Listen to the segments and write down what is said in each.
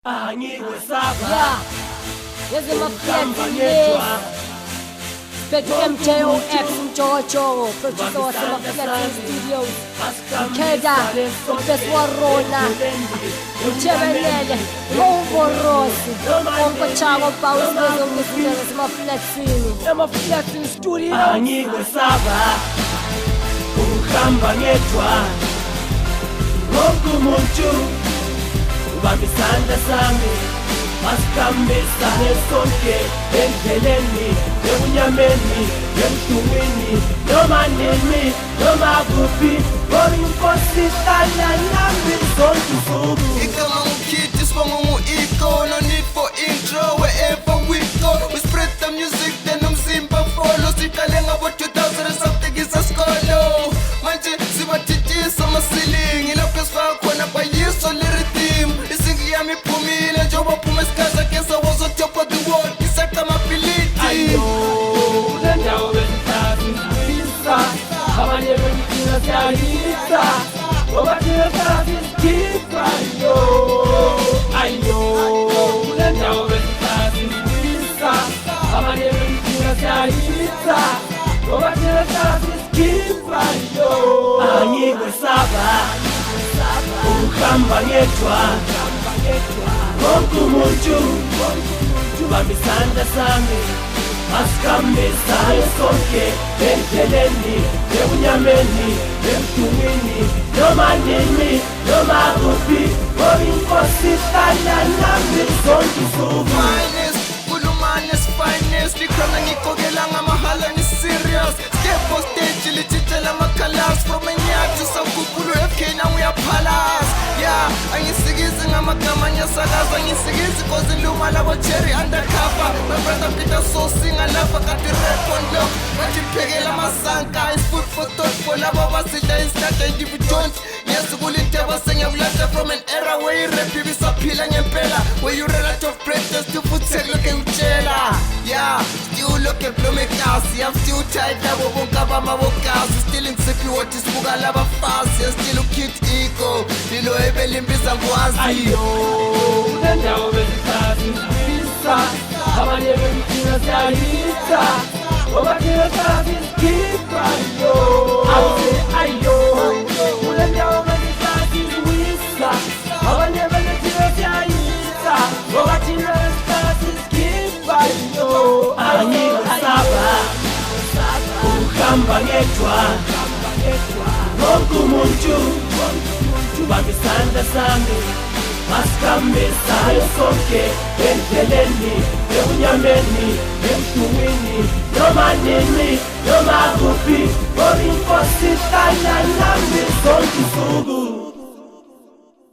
Yeah, this is my friend Big MJOX Jojo, producer of some Flex Studios. Keda, Professor Rona, Chevenel, Mongo Rossi, Mongo Chavo Paus, Music, my Flexing. I'm a Flexing Studio. Uhamba ngedwa wonke umuntu ubambisana sami masikambisa sonke endleleni ebunyameni emhlungwini noma nini noma kuphi ngoba inkosi ihlala nami zonke usuku. Igama ngukhithi sibonga ngu-Iko, no need for intro wherever we go. We spread the music then umzimba follow. Siqale ngabo 2000 something isasikolo. Manje sibathithisa amasilingi lapho esifaka khona bayiso le-rhythm. Isingi yami iphumile njengoba phuma esikaza kesa was on top of the world. Isaka amabhilidi. Ayo, le ndawo bengithatha isibisa abanye bengithina siyayisa ngoba thina sazi isikhipha. Ayo, le ndawo bengithatha isibisa abanye bengithina siyayisa ngoba thina sazi isikhipha. Angikwesaba ukuhamba ngedwa wonke umuntu ubambisana sami masikambisa sonke endleleni ebunyameni emhlungwini noma nini noma kuphi ngoba inkosi ihlala nami zonke usuku. Finest, Kulumanes finest. Likhona ngigqokela ngamahala ni-serious. Step on stage lithithela ama-colors. From eNyathi sankukulu FK now uyaphalas. Yeah, angisikizi ngamagama ngiyasakaza. Angisikizi cause iluma labo cherry undercover. My brother Peter so singa lapha kati rap on lock. Bathi liphekela amasanka. It's food for thought for labo basidla isikade and if you don't ngiyazukula inteba sengiyabulahla from an era where i-rap ibisaphila ngempela. Where you ran out of breath just to put look ngitshela. Yeah, still look at Blomekasi. I'm still tight labo bonke abamabokasi. Still insecure what isibuka laba fast. I'm still ukid Iko. Lilo ebelimbiza ngwazi. Ayo, le ndawo bengithatha isibisa abanye bengithina siyayisa ngoba thina sazi isikhipha. Ayo, le ndawo bengithatha isibisa abanye bengithina siyayisa ngoba thina sazi isikhipha. Angikwesaba ukuhamba ngedwa wonke umuntu ubambisana sami masikambisa sonke endleleni ebunyameni emhlungwini noma nini noma kuphi ngoba inkosi ihlala nami zonke usuku.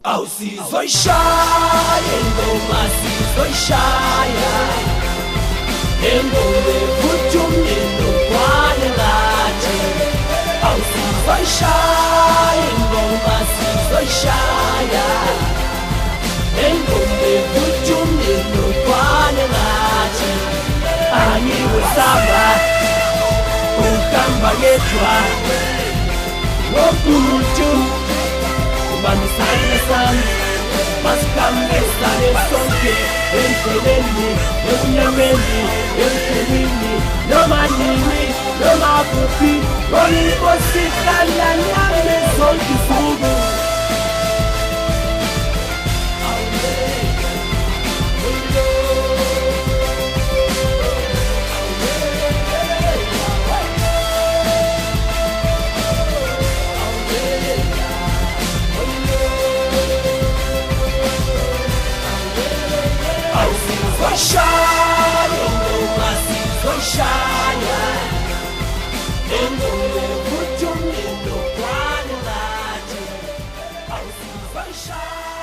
Awusizoyishaya ingoma sizoyishaya ingoma evuthumile nokwane ngathi. Awusizoyishaya ingoma sizoyishaya ingoma evuthumile nokwane ngathi. Angikwesaba ukuhamba ngedwa wonke umuntu ubambisana sami masikambisa sonke endleleni ebunyameni emhlungwini noma nini noma kuphi ngoba inkosi ihlala nami zonke usuku. Awusizoyishaya ingoma sizoyishaya ingoma evuthumile nokwane ngathi. Awusizoyishaya